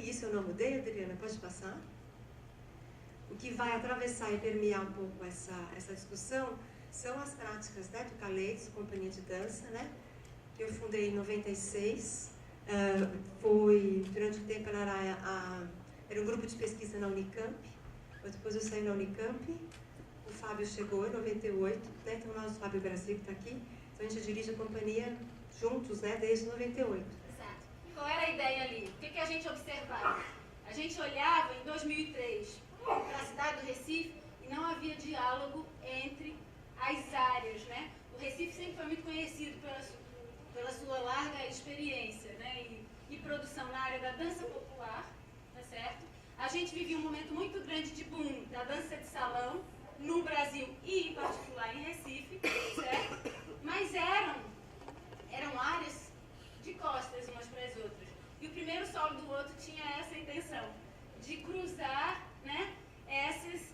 isso eu não mudei, Adriana, pode passar? O que vai atravessar e permear um pouco essa discussão são as práticas, né, do Caleidos, Companhia de Dança, né, que eu fundei em 96. Foi, durante o tempo, era um grupo de pesquisa na Unicamp. Depois eu saí na Unicamp, o Fábio chegou em 98, né, então o Fábio Brasil está aqui, então a gente dirige a companhia juntos, né, desde 98. Exato. Qual era a ideia ali? O que a gente observava? A gente olhava em 2003 para a cidade do Recife e não havia diálogo entre as áreas, né? O Recife sempre foi muito conhecido pela sua larga experiência, né? E produção na área da dança popular, tá certo? A gente vivia um momento muito grande de boom da dança de salão no Brasil e em particular em Recife, certo? Mas eram áreas de costas umas para as outras. E o primeiro solo do outro tinha essa intenção de cruzar, né,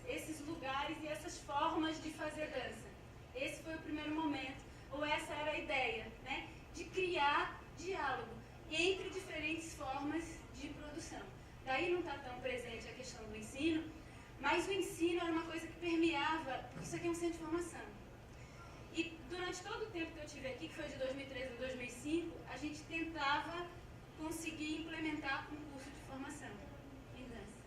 esses lugares e essas formas de fazer dança. Esse foi o primeiro momento, ou essa era a ideia, né, de criar diálogo entre diferentes formas de produção. Daí não está tão presente a questão do ensino, mas o ensino era uma coisa que permeava, isso aqui é um centro de formação. E durante todo o tempo que eu tive aqui, que foi de 2003 a 2005, a gente tentava conseguir implementar um curso de formação em dança,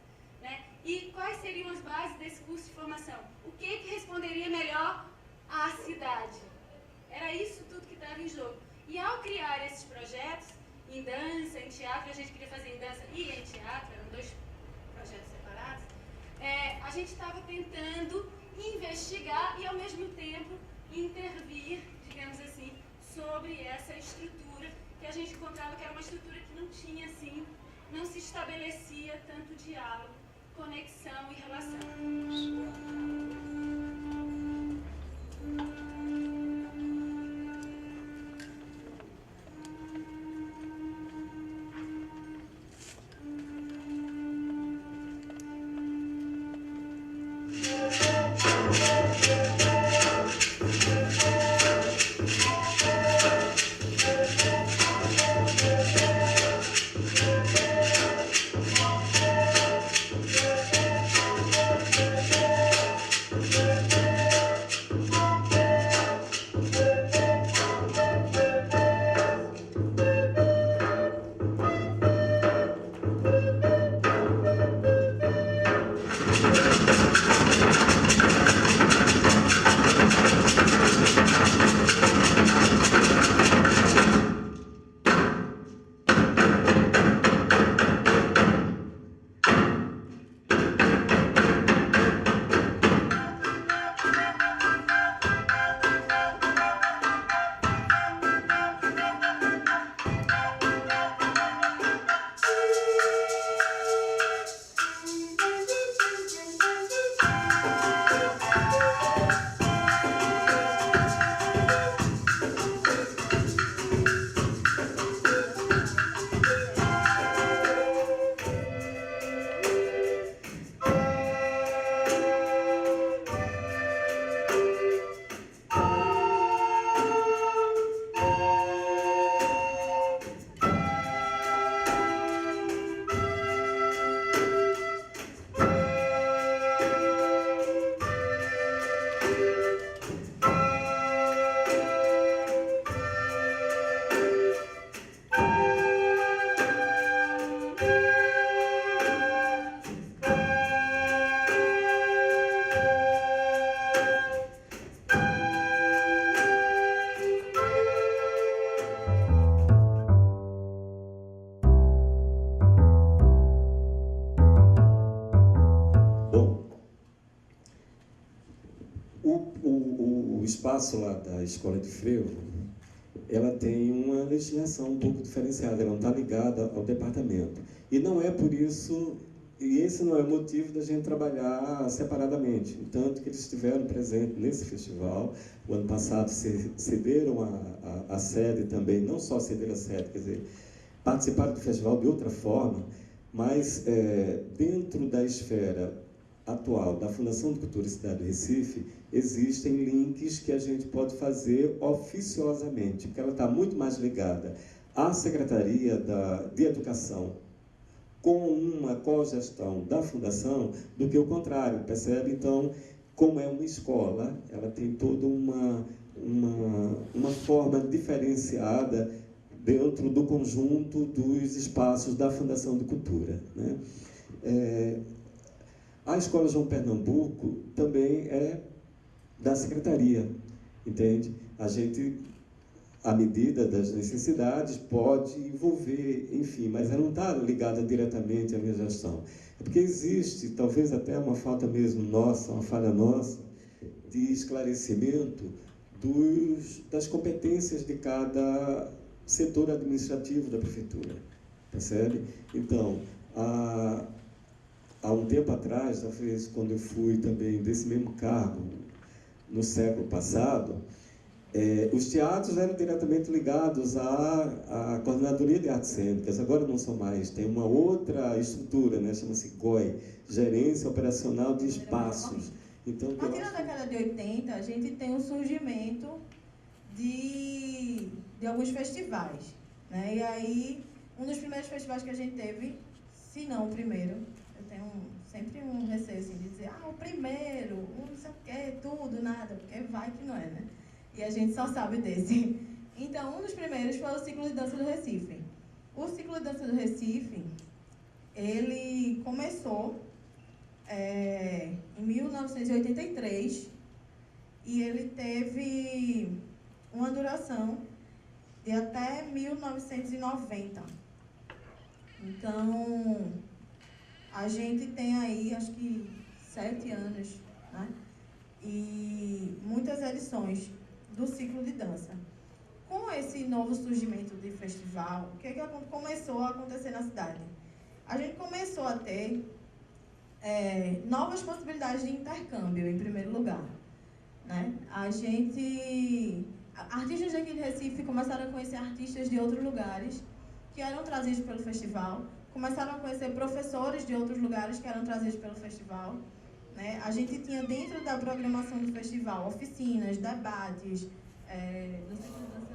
né? E quais seriam as bases desse curso de formação? O que responderia melhor à cidade? Era isso tudo que estava em jogo. E ao criar esses projetos, em dança, em teatro, a gente queria fazer em dança e em teatro, eram dois projetos separados, a gente estava tentando investigar e, ao mesmo tempo, intervir, digamos assim, sobre essa estrutura que a gente encontrava que era uma estrutura que não tinha, assim, não se estabelecia tanto diálogo, conexão e relação. O espaço lá da Escola de Frevo, ela tem uma legislação um pouco diferenciada, ela não está ligada ao departamento. E não é por isso, e esse não é o motivo da gente trabalhar separadamente. Tanto que eles estiveram presentes nesse festival, o ano passado cederam a sede também, não só cederam a sede, quer dizer, participaram do festival de outra forma, mas dentro da esfera atual da Fundação de Cultura e Cidade do Recife, existem links que a gente pode fazer oficiosamente, porque ela está muito mais ligada à Secretaria de Educação com uma cogestão da fundação do que o contrário, percebe? Então, como é uma escola, ela tem toda uma forma diferenciada dentro do conjunto dos espaços da Fundação de Cultura, né? A Escola João Pernambuco também é da Secretaria, entende? A gente, à medida das necessidades, pode envolver, enfim, mas ela não está ligada diretamente à minha gestão. É porque existe, talvez até uma falta mesmo nossa, uma falha nossa, de esclarecimento das competências de cada setor administrativo da prefeitura, percebe? Então, há um tempo atrás, talvez quando eu fui também desse mesmo cargo, no século passado, os teatros eram diretamente ligados à Coordenadoria de Artes Cênicas, agora não são mais, tem uma outra estrutura, né? Chama-se GOI, Gerência Operacional de Espaços. Então, a partir da década de 80, a gente tem o surgimento de alguns festivais, né? E aí, um dos primeiros festivais que a gente teve, se não o primeiro, eu tenho sempre um receio assim, de dizer, o primeiro, não sei o que, tudo, nada, porque vai que não é, né? E a gente só sabe desse. Então, um dos primeiros foi o Ciclo de Dança do Recife. O Ciclo de Dança do Recife, ele começou em 1983 e ele teve uma duração de até 1990. Então, a gente tem aí, acho que 7 anos, né? E muitas edições do ciclo de dança. Com esse novo surgimento de festival, o que começou a acontecer na cidade? A gente começou a ter novas possibilidades de intercâmbio, em primeiro lugar, né? Artistas daqui de Recife começaram a conhecer artistas de outros lugares que eram trazidos pelo festival, começaram a conhecer professores de outros lugares que eram trazidos pelo festival, né? A gente tinha dentro da programação do festival oficinas, debates, do ciclo de dança.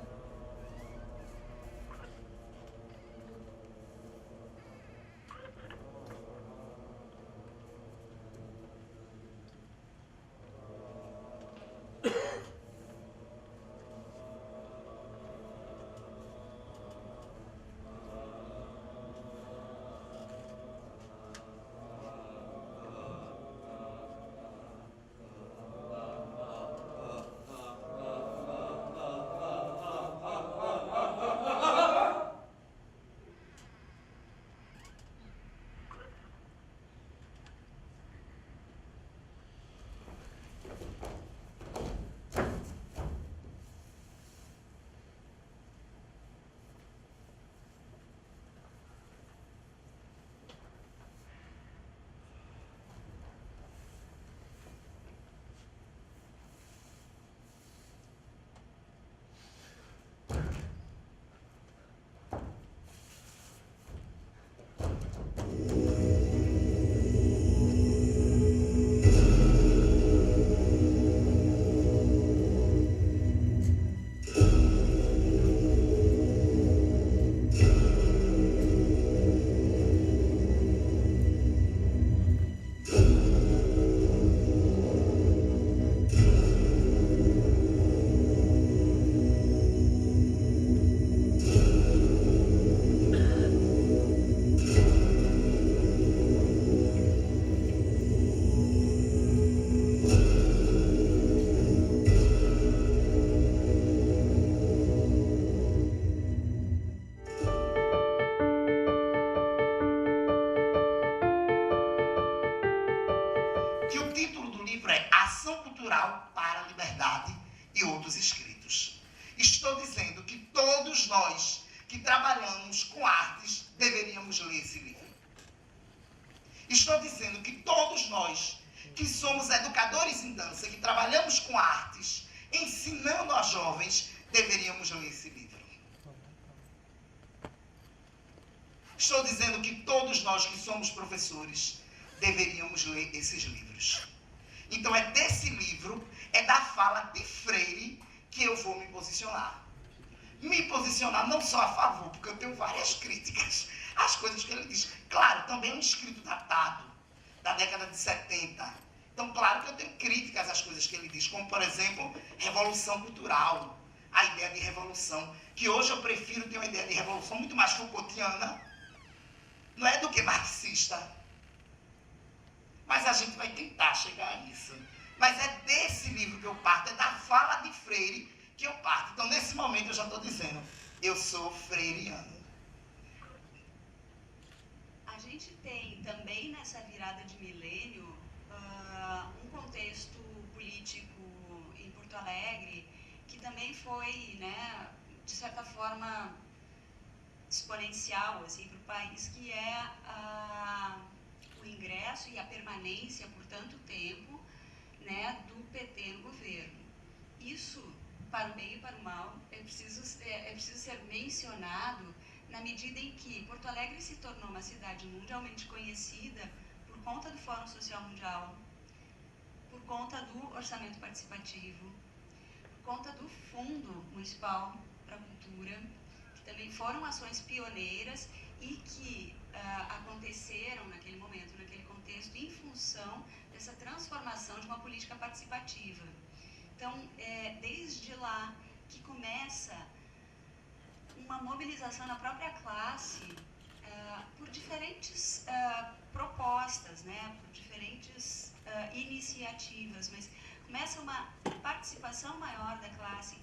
Que o título do livro é Ação Cultural para a Liberdade e Outros Escritos. Estou dizendo que todos nós que trabalhamos com artes deveríamos ler esse livro. Estou dizendo que todos nós que somos educadores em dança, que trabalhamos com artes, ensinando a jovens, deveríamos ler esse livro. Estou dizendo que todos nós que somos professores deveríamos ler esses livros. Então é desse livro, é da fala de Freire que eu vou me posicionar. Me posicionar não só a favor, porque eu tenho várias críticas as coisas que ele diz. Claro, também é um escrito datado, da década de 70. Então, claro que eu tenho críticas às coisas que ele diz, como, por exemplo, revolução cultural, a ideia de revolução, que hoje eu prefiro ter uma ideia de revolução muito mais Foucaultiana, não é do que marxista. Mas a gente vai tentar chegar a isso. Mas é desse livro que eu parto, é da fala de Freire que eu parto. Então, nesse momento, eu já estou dizendo, eu sou freiriano. A gente tem também nessa virada de milênio um contexto político em Porto Alegre que também foi, né, de certa forma, exponencial assim, para o país, que é o ingresso e a permanência por tanto tempo, né, do PT no governo. Isso, para o bem e para o mal, é preciso ser mencionado na medida em que Porto Alegre se tornou uma cidade mundialmente conhecida por conta do Fórum Social Mundial, por conta do orçamento participativo, por conta do Fundo Municipal para a Cultura, que também foram ações pioneiras e que aconteceram naquele momento, naquele contexto, em função dessa transformação de uma política participativa. Então, desde lá que começa uma mobilização na própria classe por diferentes propostas, né, por diferentes iniciativas, mas começa uma participação maior da classe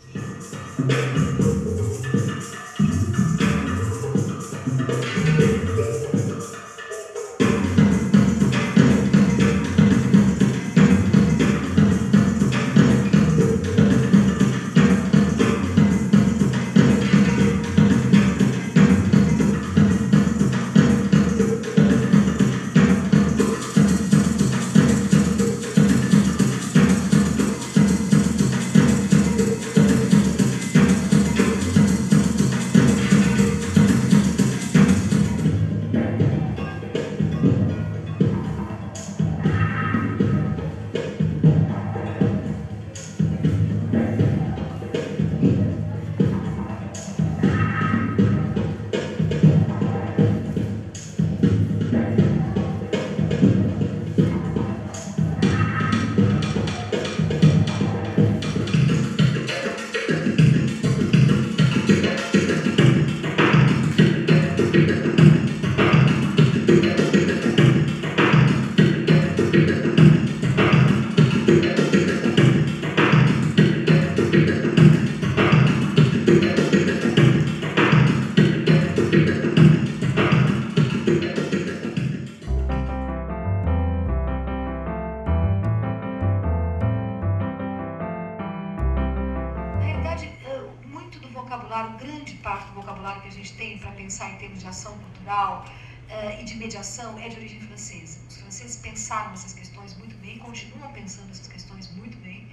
e de mediação é de origem francesa. Os franceses pensaram essas questões muito bem, continuam pensando essas questões muito bem.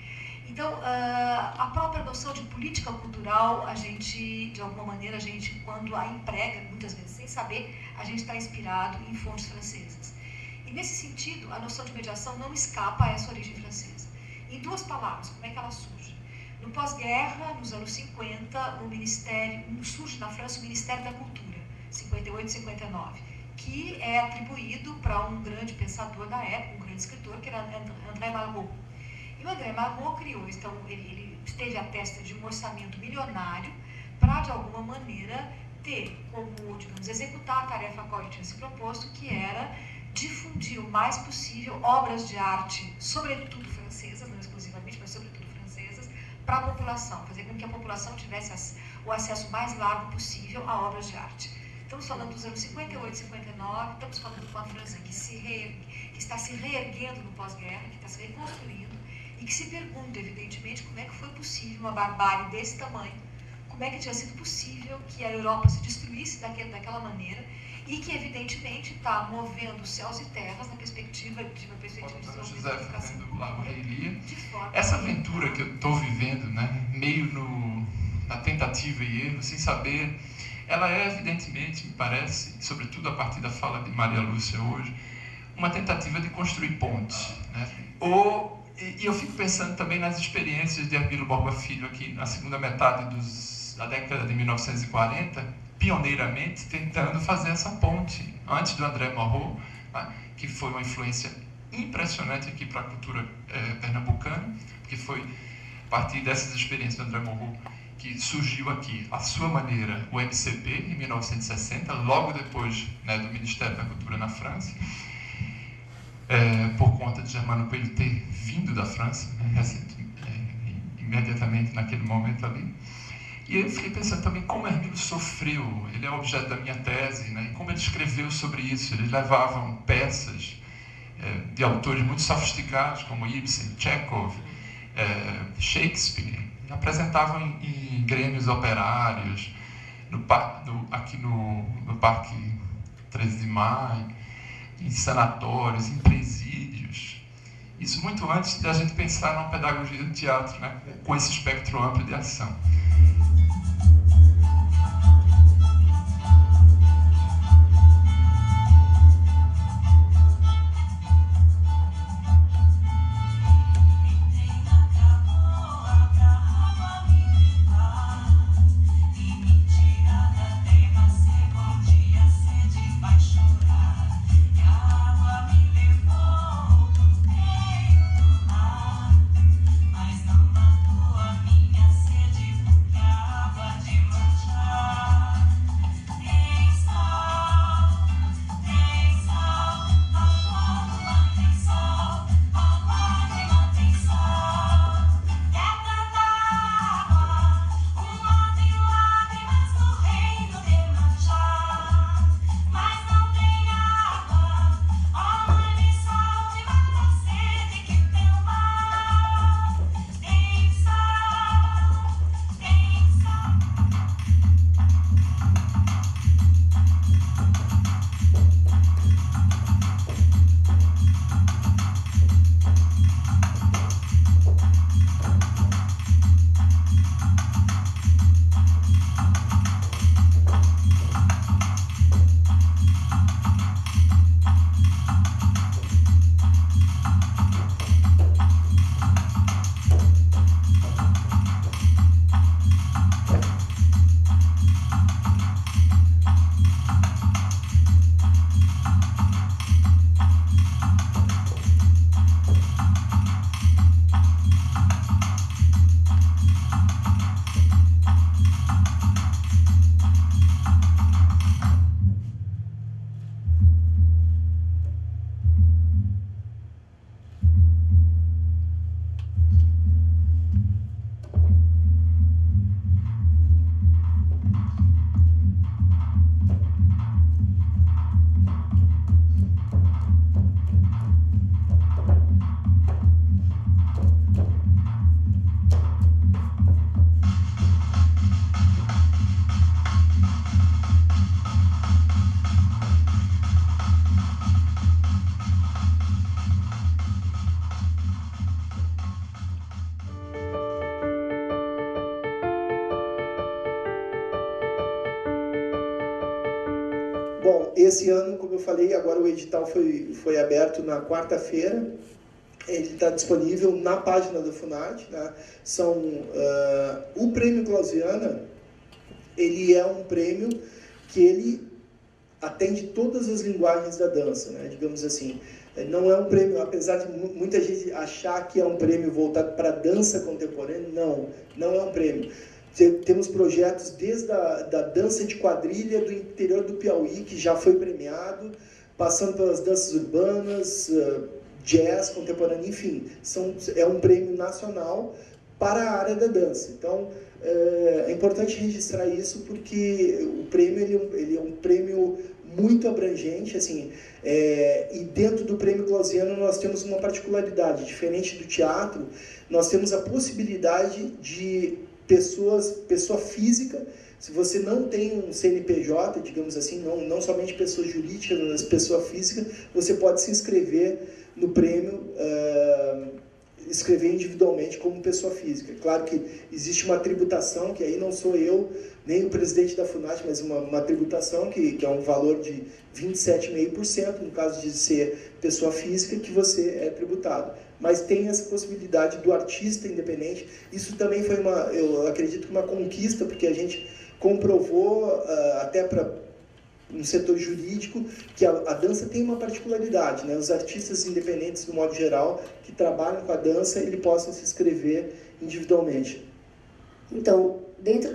Então, a própria noção de política cultural, a gente, de alguma maneira, quando a emprega, muitas vezes sem saber, a gente está inspirado em fontes francesas. E nesse sentido, a noção de mediação não escapa a essa origem francesa. Em duas palavras, como é que ela surge? No pós-guerra, nos anos 50, surge na França o Ministério da Cultura, 58 e 59, que é atribuído para um grande pensador da época, um grande escritor, que era André Malraux. E o André Malraux criou, então, ele esteve à testa de um orçamento milionário para, de alguma maneira, ter como, digamos, executar a tarefa a qual ele tinha se proposto, que era difundir o mais possível obras de arte, sobretudo francesas, não exclusivamente, mas sobretudo francesas, para a população, fazer com que a população tivesse o acesso mais largo possível a obras de arte. Estamos falando dos anos 58, 59, estamos falando de uma França que está se reerguendo no pós-guerra, que está se reconstruindo, e que se pergunta, evidentemente, como é que foi possível uma barbárie desse tamanho, como é que tinha sido possível que a Europa se destruísse daquela maneira, e que, evidentemente, está movendo céus e terras na perspectiva de uma perspectiva de desenvolvimento. Essa aventura que eu estou vivendo, né, meio na tentativa e erro, sem saber, ela é, evidentemente, me parece, sobretudo a partir da fala de Maria Lúcia hoje, uma tentativa de construir pontes, né? E eu fico pensando também nas experiências de Hermílio Borba Filho aqui na segunda metade da década de 1940, pioneiramente tentando fazer essa ponte, antes do André Malraux, né, que foi uma influência impressionante aqui para a cultura pernambucana, que foi a partir dessas experiências do André Malraux que surgiu aqui, à sua maneira, o MCP, em 1960, logo depois, né, do Ministério da Cultura na França, por conta de Germano Coelho ter vindo da França, né, imediatamente naquele momento ali. E eu fiquei pensando também como Hermílio sofreu, ele é objeto da minha tese, né, e como ele escreveu sobre isso. Eles levavam peças de autores muito sofisticados, como Ibsen, Chekhov, Shakespeare, e apresentavam em grêmios operários, aqui no Parque 13 de Maio, em sanatórios, em presídios. Isso muito antes da gente pensar numa pedagogia do teatro, né, com esse espectro amplo de ação. Bom, esse ano, como eu falei, agora o edital foi aberto na quarta-feira. Ele está disponível na página da FUNAD. Né? O Prêmio Clausiana, ele é um prêmio que ele atende todas as linguagens da dança, né? Digamos assim. Não é um prêmio, apesar de muita gente achar que é um prêmio voltado para a dança contemporânea, não é um prêmio. Temos projetos desde da dança de quadrilha do interior do Piauí, que já foi premiado, passando pelas danças urbanas, jazz contemporâneo, enfim. É um prêmio nacional para a área da dança. Então, é importante registrar isso, porque o prêmio ele é um prêmio muito abrangente, assim, e dentro do Prêmio Clausiana nós temos uma particularidade, diferente do teatro, nós temos a possibilidade de pessoa física, se você não tem um CNPJ, digamos assim, não somente pessoa jurídica, mas pessoa física, você pode se inscrever no prêmio, escrever individualmente como pessoa física. Claro que existe uma tributação, que aí não sou eu, nem o presidente da FUNAD, mas uma tributação que é um valor de 27,5%, no caso de ser pessoa física, que você é tributado. Mas tem essa possibilidade do artista independente. Isso também foi eu acredito que uma conquista, porque a gente comprovou, até para um setor jurídico, que a dança tem uma particularidade, né? Os artistas independentes, do modo geral, que trabalham com a dança, eles possam se inscrever individualmente. Então, dentro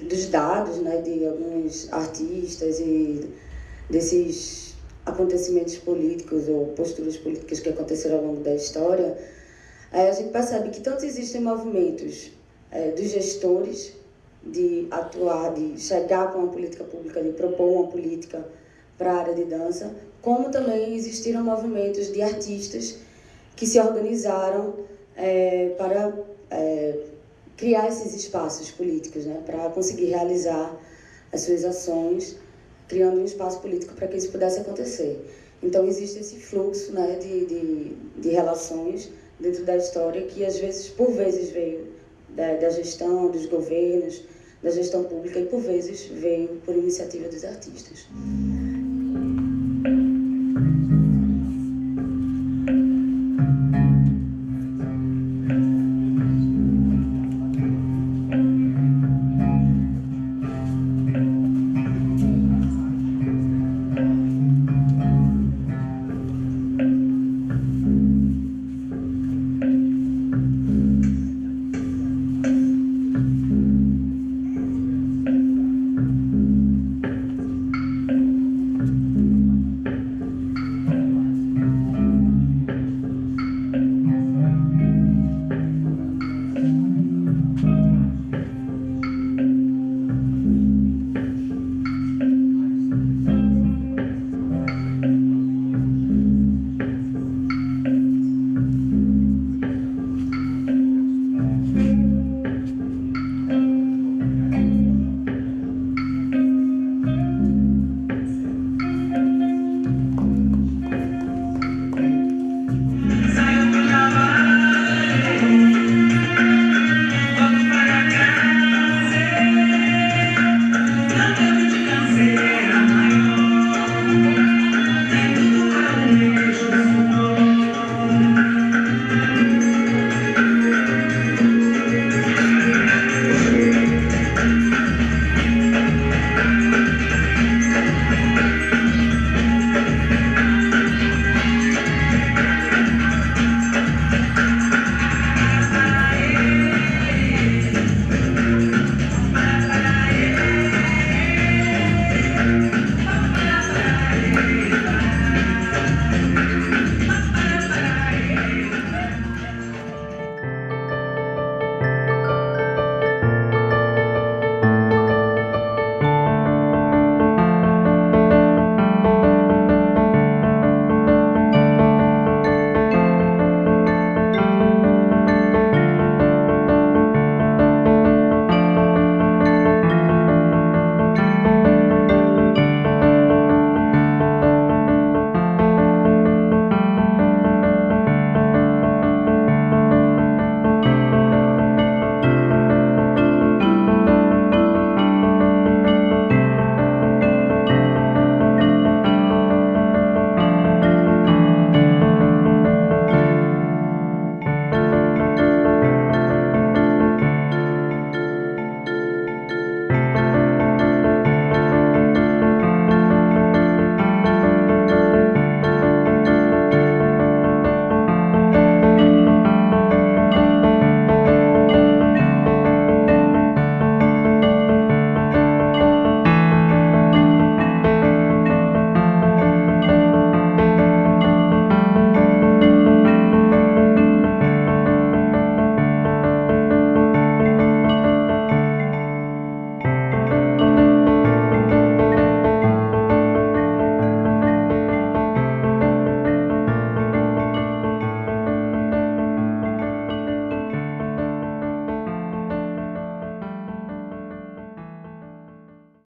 dos dados, né, de alguns artistas e desses acontecimentos políticos ou posturas políticas que aconteceram ao longo da história, a gente percebe que tanto existem movimentos dos gestores de atuar, de chegar com uma política pública, de propor uma política para a área de dança, como também existiram movimentos de artistas que se organizaram para criar esses espaços políticos, né, para conseguir realizar as suas ações, criando um espaço político para que isso pudesse acontecer. Então, existe esse fluxo, né, de relações dentro da história que, às vezes, por vezes, veio da gestão, dos governos, da gestão pública e, por vezes, veio por iniciativa dos artistas.